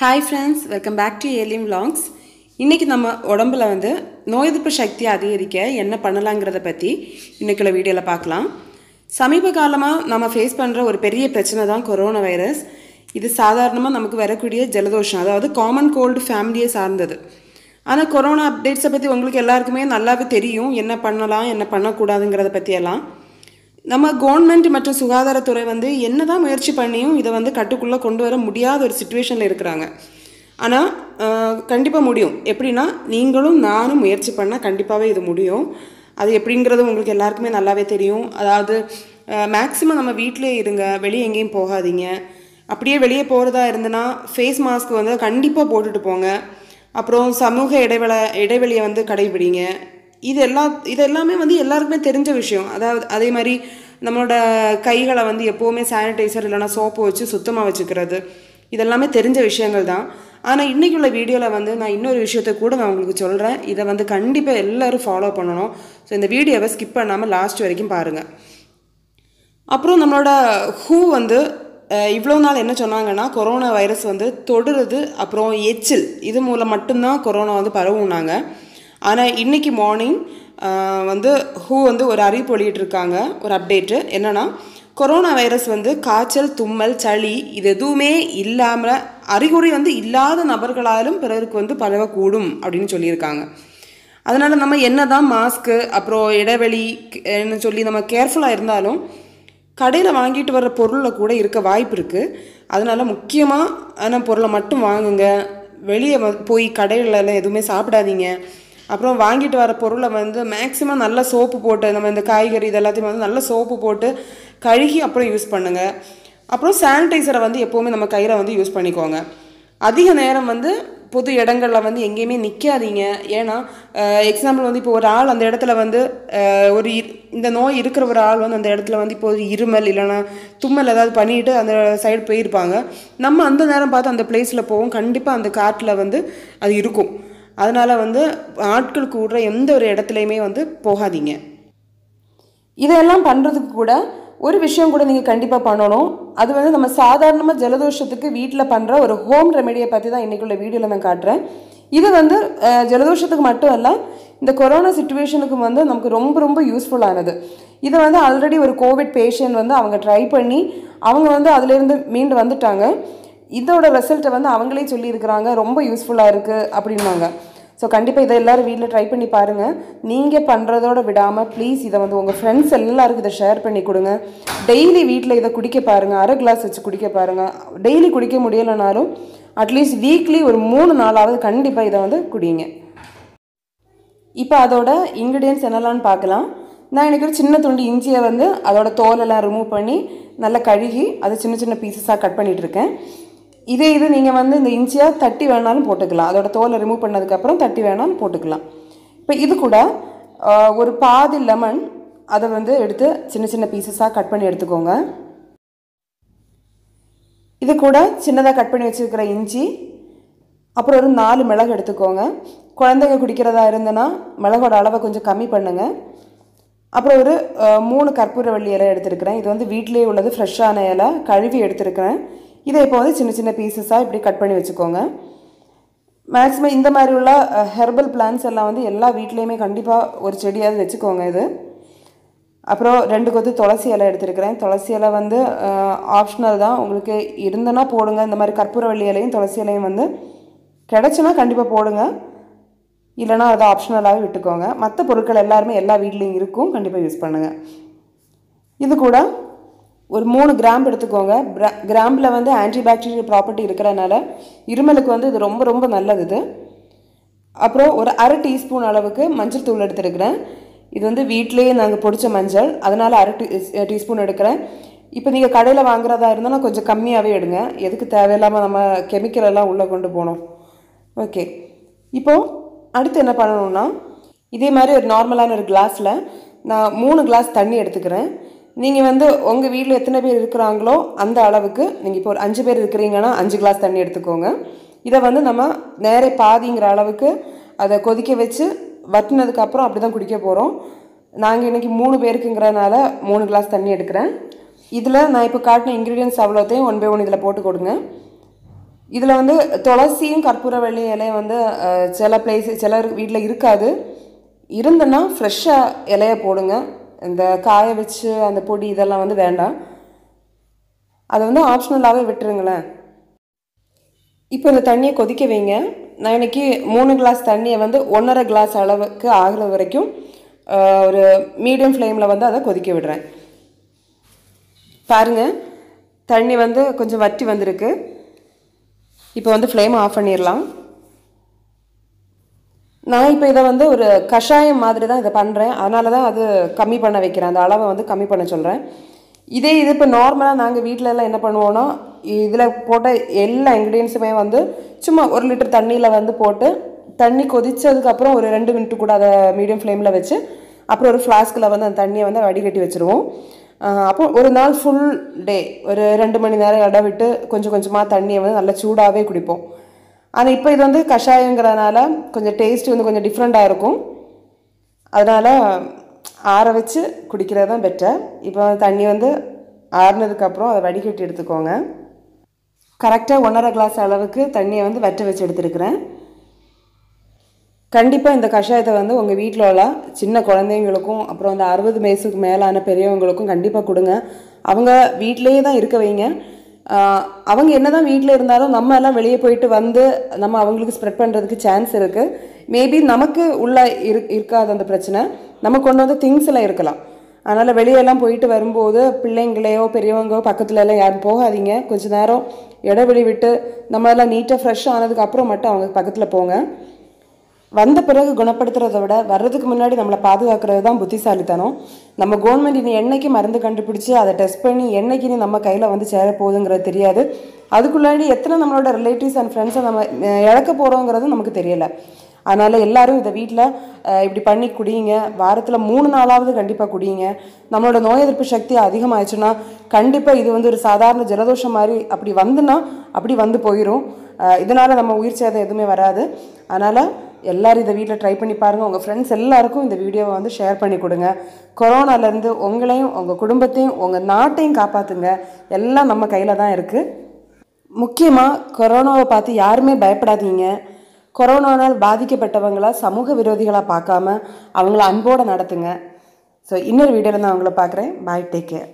Hi friends, welcome back to Alien Vlogs. இன்னைக்கு நம்ம உடம்புல வந்து நோய் எதிர்ப்பு சக்தி அதிகரிக்க என்ன பண்ணலாம்ங்கறத பத்தி இன்னைக்குள்ள வீடியோல பார்க்கலாம். சமீப காலமா நாம ஃபேஸ் பண்ற ஒரு பெரிய பிரச்சனை தான் கொரோனா வைரஸ். இது சாதாரணமா நமக்கு வரக்கூடிய ஜலதோஷம், அதாவது காமன் கோல்ட் ஃபேமிலியை சார்ந்தது. ஆனா கொரோனா அப்டேட்ஸ் பத்தி உங்களுக்கு எல்லாருக்குமே நல்லாவே தெரியும், என்ன பண்ணலாம் என்ன பண்ணக்கூடாதுங்கறத பத்தி எல்லாம். நம்ம கவர்மெண்ட் மற்றும் சுகாதாரத்துறை வந்து என்னதான் முயற்சி பண்ணியும் இதை வந்து கட்டுக்குள்ளே கொண்டு வர முடியாத ஒரு சிச்சுவேஷனில் இருக்கிறாங்க. ஆனால் கண்டிப்பாக முடியும். எப்படின்னா நீங்களும் நானும் முயற்சி பண்ணால் கண்டிப்பாகவே இது முடியும். அது எப்படிங்கிறது உங்களுக்கு எல்லாருக்குமே நல்லாவே தெரியும். அதாவது மேக்ஸிமம் நம்ம வீட்டிலே இருங்க, வெளியே எங்கேயும் போகாதீங்க. அப்படியே வெளியே போகிறதா இருந்ததுன்னா ஃபேஸ் மாஸ்க் வந்து கண்டிப்பாக போட்டுட்டு போங்க. அப்புறம் சமூக இடைவெளியை வந்து கடைபிடிங்க. இது எல்லாமே வந்து எல்லாருக்குமே தெரிஞ்ச விஷயம். அதாவது அதே மாதிரி நம்மளோட கைகளை வந்து எப்போவுமே சானிடைசர் இல்லைனா சோப்பு வச்சு சுத்தமாக வச்சுக்கிறது, இதெல்லாமே தெரிஞ்ச விஷயங்கள் தான். ஆனால் இன்றைக்குள்ள வீடியோவில் வந்து நான் இன்னொரு விஷயத்தை கூட நான் உங்களுக்கு சொல்கிறேன். இதை வந்து கண்டிப்பாக எல்லோரும் ஃபாலோ பண்ணணும். ஸோ இந்த வீடியோவை ஸ்கிப் பண்ணாமல் லாஸ்ட் வரைக்கும் பாருங்கள். அப்புறம் நம்மளோட ஹூ வந்து இவ்வளோ நாள் என்ன சொன்னாங்கன்னா, கொரோனா வைரஸ் வந்து தொடுறது அப்புறம் எச்சில் இது மூலம் மட்டும்தான் கொரோனா வந்து பரவுனாங்க. ஆனால் இன்றைக்கி மார்னிங் வந்து ஹூ வந்து ஒரு அறிவிப்பு வெளியிட்டிருக்காங்க, ஒரு அப்டேட்டு. என்னென்னா, கொரோனா வைரஸ் வந்து காய்ச்சல், தும்மல், சளி இது எதுவுமே இல்லாமல் அறிகுறி வந்து இல்லாத நபர்களாலும் பிறருக்கு வந்து பரவக்கூடும் அப்படின்னு சொல்லியிருக்காங்க. அதனால் நம்ம என்ன தான் மாஸ்க்கு அப்புறம் இடைவெளின்னு சொல்லி நம்ம கேர்ஃபுல்லாக இருந்தாலும் கடையில் வாங்கிட்டு வர்ற பொருளில் கூட இருக்க வாய்ப்பு இருக்குது. அதனால் முக்கியமான பொருளை மட்டும் வாங்குங்க. வெளியே போய் கடையிலலாம் எதுவுமே சாப்பிடாதீங்க. அப்புறம் வாங்கிட்டு வர பொருளை வந்து மேக்ஸிமம் நல்லா சோப்பு போட்டு, நம்ம இந்த காய்கறி இது எல்லாத்தையும் வந்து நல்லா சோப்பு போட்டு கழுகி அப்புறம் யூஸ் பண்ணுங்கள். அப்புறம் சானிடைசரை வந்து எப்போவுமே நம்ம கையில் வந்து யூஸ் பண்ணிக்கோங்க. அதிக நேரம் வந்து பொது இடங்களில் வந்து எங்கேயுமே நிற்காதீங்க. ஏன்னா எக்ஸாம்பிள் வந்து இப்போ ஒரு ஆள் அந்த இடத்துல வந்து இந்த நோய் இருக்கிற ஒரு ஆள் வந்து அந்த இடத்துல வந்து இப்போ ஒரு இருமல் இல்லைனா தும்மல் ஏதாவது பண்ணிட்டு அந்த சைடு போயிருப்பாங்க. நம்ம அந்த நேரம் பார்த்து அந்த பிளேஸில் போவோம், கண்டிப்பாக அந்த காட்டில் வந்து அது இருக்கும். அதனால் வந்து ஆட்கள் கூடுற எந்த ஒரு இடத்துலையுமே வந்து போகாதீங்க. இதெல்லாம் பண்ணுறதுக்கு கூட ஒரு விஷயம் கூட நீங்கள் கண்டிப்பாக பண்ணணும். அது வந்து நம்ம சாதாரணமாக ஜலதோஷத்துக்கு வீட்டில் பண்ணுற ஒரு ஹோம் ரெமெடியை பற்றி தான் இன்றைக்குள்ள வீடியோவில் நான் காட்டுறேன். இது வந்து ஜலதோஷத்துக்கு மட்டும் இல்லை, இந்த கொரோனா சிச்சுவேஷனுக்கு வந்து நமக்கு ரொம்ப ரொம்ப யூஸ்ஃபுல்லானது. இதை வந்து ஆல்ரெடி ஒரு கோவிட் பேஷண்ட் வந்து அவங்க ட்ரை பண்ணி அவங்க வந்து அதிலேருந்து மீண்டு வந்துட்டாங்க. இதோட ரிசல்ட்டை வந்து அவங்களே சொல்லியிருக்கிறாங்க, ரொம்ப யூஸ்ஃபுல்லாக இருக்குது அப்படின்னாங்க. ஸோ கண்டிப்பாக இதை எல்லோரும் வீட்டில் ட்ரை பண்ணி பாருங்கள். நீங்கள் பண்ணுறதோட விடாமல் ப்ளீஸ் இதை வந்து உங்கள் ஃப்ரெண்ட்ஸ் எல்லாருக்கும் இதை ஷேர் பண்ணி கொடுங்க. டெய்லி வீட்டில் இதை குடிக்க பாருங்கள், அரை கிளாஸ் வச்சு குடிக்க பாருங்கள். டெய்லி குடிக்க முடியலைனாலும் அட்லீஸ்ட் வீக்லி ஒரு 3 நாளாவது கண்டிப்பாக இதை வந்து குடிங்க. இப்போ அதோட இன்க்ரீடியன்ட்ஸ் என்னெல்லாம்னு பார்க்கலாம். நான் இன்றைக்கி ஒரு சின்ன துண்டு இஞ்சியை வந்து அதோட தோலெல்லாம் ரிமூவ் பண்ணி நல்லா கழுகி அதை சின்ன சின்ன பீசஸாக கட் பண்ணிகிட்ருக்கேன். இது நீங்கள் வந்து இந்த இஞ்சியாக தட்டி வேணாலும் போட்டுக்கலாம். அதோட தோலை ரிமூவ் பண்ணதுக்கப்புறம் தட்டி வேணாலும் போட்டுக்கலாம். இப்போ இது கூட ஒரு பாதி லெமன் அதை வந்து எடுத்து சின்ன சின்ன பீசஸாக கட் பண்ணி எடுத்துக்கோங்க. இது கூட சின்னதாக கட் பண்ணி வச்சுருக்கிற இஞ்சி, அப்புறம் ஒரு 4 மிளகு எடுத்துக்கோங்க. குழந்தைங்க குடிக்கிறதா இருந்ததுன்னா மிளகோட அளவை கொஞ்சம் கம்மி பண்ணுங்கள். அப்புறம் ஒரு 3 கற்பூரவள்ளி இலை எடுத்துருக்கிறேன். இது வந்து வீட்டிலேயே உள்ளது, ஃப்ரெஷ்ஷான இலை, கழுவி எடுத்துருக்கிறேன். இதை இப்போ வந்து சின்ன சின்ன பீசஸாக இப்படி கட் பண்ணி வச்சுக்கோங்க. மேக்ஸிமம் இந்த மாதிரி உள்ள ஹெர்பல் பிளான்ஸ் எல்லாம் வந்து எல்லா வீட்லேயுமே கண்டிப்பாக ஒரு செடியாவது வச்சுக்கோங்க. இது அப்புறம் 2 கொத்து துளசி இலை எடுத்துருக்கிறேன். துளசி இலை வந்து ஆப்ஷனல் தான், உங்களுக்கு இருந்தனா போடுங்க. இந்த மாதிரி கற்பூரவள்ளி இலையும் துளசி இலையும் வந்து கிடச்சுன்னா கண்டிப்பாக போடுங்க, இல்லைனா அதை ஆப்ஷனலாகவே விட்டுக்கோங்க. மற்ற பொருட்கள் எல்லாருமே எல்லா வீட்லேயும் இருக்கும், கண்டிப்பாக யூஸ் பண்ணுங்கள். இது கூட ஒரு 3 கிராம்பு எடுத்துக்கோங்க. கிராம்பில் வந்து ஆன்டிபாக்டீரியல் ப்ராப்பர்ட்டி இருக்கிறனால இருமலுக்கு வந்து இது ரொம்ப ரொம்ப நல்லது இது. அப்புறம் ஒரு அரை டீஸ்பூன் அளவுக்கு மஞ்சள் தூள் எடுத்துருக்கிறேன். இது வந்து வீட்டிலேயே நாங்கள் பொடிச்ச மஞ்சள், அதனால் அரை டீஸ்பூன் எடுக்கிறேன். இப்போ நீங்கள் கடையில் வாங்குறதா இருந்தால் கொஞ்சம் கம்மியாகவே எடுங்க, எதுக்கு தேவையில்லாமல் நம்ம கெமிக்கல் எல்லாம் உள்ளே கொண்டு போகணும். ஓகே, இப்போது அடுத்து என்ன பண்ணணும்னா, இதே மாதிரி ஒரு நார்மலான ஒரு கிளாஸில் நான் 3 கிளாஸ் தண்ணி எடுத்துக்கிறேன். நீங்கள் வந்து உங்கள் வீட்டில் எத்தனை பேர் இருக்கிறாங்களோ அந்த அளவுக்கு, நீங்கள் இப்போ ஒரு 5 பேர் இருக்கிறீங்கன்னா 5 கிளாஸ் தண்ணி எடுத்துக்கோங்க. இதை வந்து நம்ம நேரே பாதிங்கிற அளவுக்கு அதை கொதிக்க வச்சு வற்றினதுக்கப்புறம் அப்படி தான் குடிக்க போகிறோம். நாங்கள் இன்றைக்கி 3 பேருக்குங்கிறனால 3 கிளாஸ் தண்ணி எடுக்கிறேன். இதில் நான் இப்போ காட்டின இன்க்ரீடியன்ஸ் அவ்வளோத்தையும் 1 by 1 இதில் போட்டு கொடுங்க. இதில் வந்து துளசியும் கற்பூரவள்ளி இலையும் வந்து சில சிலர் வீட்டில் இருக்காது. இருந்துன்னா ஃப்ரெஷ்ஷாக இலையை போடுங்க. இந்த காய வச்சு அந்த பொடி இதெல்லாம் வந்து வேண்டாம். அதை வந்து ஆப்ஷனலாகவே விட்டுருங்களேன். இப்போ இந்த தண்ணியை கொதிக்க வைங்க. நான் இன்றைக்கி 3 கிளாஸ் தண்ணியை வந்து 1.5 கிளாஸ் அளவுக்கு ஆகிற வரைக்கும் ஒரு மீடியம் ஃப்ளேமில் வந்து அதை கொதிக்க விடுறேன். பாருங்கள், தண்ணி வந்து கொஞ்சம் வற்றி வந்திருக்கு. இப்போ வந்து ஃப்ளேம் ஆஃப் பண்ணிடலாம். நான் இப்போ இதை வந்து ஒரு கஷாயம் மாதிரி தான் இதை பண்ணுறேன். அதனால தான் அது கம்மி பண்ண வைக்கிறேன், அந்த அளவை வந்து கம்மி பண்ண சொல்கிறேன். இது இப்போ நார்மலாக நாங்கள் வீட்டிலலாம் என்ன பண்ணுவோன்னா, இதில் போட்ட எல்லா இன்க்ரீடியன்ஸுமே வந்து சும்மா 1 லிட்டர் தண்ணியில் வந்து போட்டு தண்ணி கொதித்ததுக்கப்புறம் ஒரு 2 மினிட்டு கூட அதை மீடியம் ஃப்ளேமில் வச்சு அப்புறம் ஒரு ஃப்ளாஸ்கில் வந்து அந்த தண்ணியை வந்து வடிகட்டி வச்சுருவோம். அப்போ ஒரு நாள் ஃபுல் டே ஒரு 2 மணி நேரம் இடம் விட்டு கொஞ்சம் கொஞ்சமாக தண்ணியை வந்து நல்லா சூடாகவே குடிப்போம். ஆனால் இப்போ இது வந்து கஷாயங்கிறதுனால கொஞ்சம் டேஸ்ட் வந்து கொஞ்சம் டிஃப்ரெண்ட்டாக இருக்கும். அதனால் ஆற வச்சு குடிக்கிறது தான் பெட்டர். இப்போ தண்ணி வந்து ஆறுனதுக்கப்புறம் அதை வடிகட்டி எடுத்துக்கோங்க. கரெக்டாக 1.5 கிளாஸ் அளவுக்கு தண்ணியை வந்து வற்ற வச்சு எடுத்துருக்கிறேன். கண்டிப்பாக இந்த கஷாயத்தை வந்து உங்கள் வீட்டில் உள்ள சின்ன குழந்தைங்களுக்கும் அப்புறம் அந்த 60 வயசுக்கு மேலான பெரியவங்களுக்கும் கண்டிப்பாக கொடுங்க. அவங்க வீட்டிலேயே தான் இருக்க வைங்க. அவங்க என்ன தான் வீட்டில் இருந்தாலும் நம்ம எல்லாம் வெளியே போயிட்டு வந்து நம்ம அவங்களுக்கு ஸ்ப்ரெட் பண்ணுறதுக்கு சான்ஸ் இருக்குது. மேபி நமக்கு உள்ள இருக்காது அந்த பிரச்சனை, நம்ம கொண்டு வந்து திங்ஸில் இருக்கலாம். அதனால் வெளியெல்லாம் போயிட்டு வரும்போது பிள்ளைங்களையோ பெரியவங்கோ பக்கத்துல எல்லாம் யாரும் போகாதீங்க. கொஞ்சம் நேரம் இடைவெளி விட்டு நம்ம எல்லாம் நீட்டாக ஃப்ரெஷ் ஆனதுக்கப்புறம் மட்டும் அவங்க பக்கத்தில் போங்க. வந்த பிறகு குணப்படுத்துறதை விட வர்றதுக்கு முன்னாடி நம்மளை பாதுகாக்கிறது தான் புத்திசாலித்தனம். நம்ம கவர்மெண்ட் இனி என்னைக்கு மருந்து கண்டுபிடிச்சி அதை டெஸ்ட் பண்ணி என்னைக்கு இனி நம்ம கையில் வந்து சேர போகுதுங்கிறது தெரியாது. அதுக்குள்ளாடி எத்தனை நம்மளோட ரிலேட்டிவ்ஸ் அண்ட் ஃப்ரெண்ட்ஸை நம்ம இழக்க போகிறோங்கிறது நமக்கு தெரியலை. அதனால் எல்லோரும் இதை வீட்டில் இப்படி பண்ணி குடிங்க. வாரத்தில் 3 நாளாவது கண்டிப்பாக குடிங்க. நம்மளோட நோய் எதிர்ப்பு சக்தி அதிகமாகிடுச்சுன்னா கண்டிப்பாக இது வந்து ஒரு சாதாரண ஜலதோஷம் மாதிரி அப்படி வந்துன்னா அப்படி வந்து போயிடும். இதனால் நம்ம உயிர் சேதம் எதுவுமே வராது. அதனால் எல்லோரும் இதை வீட்டில் ட்ரை பண்ணி பாருங்கள். உங்கள் ஃப்ரெண்ட்ஸ் எல்லாருக்கும் இந்த வீடியோவை வந்து ஷேர் பண்ணி கொடுங்க. கொரோனாலேருந்து உங்களையும் உங்கள் குடும்பத்தையும் உங்கள் நாட்டையும் காப்பாற்றுங்க. எல்லாம் நம்ம கையில் தான் இருக்குது. முக்கியமாக கொரோனாவை பார்த்து யாருமே பயப்படாதீங்க. கொரோனானால் பாதிக்கப்பட்டவங்கள சமூக விரோதிகளாக பார்க்காம அவங்கள அன்போடு நடத்துங்க. ஸோ இன்னொரு வீடியோவில் நான் உங்களை பார்க்குறேன். பாய், டேக் கேர்.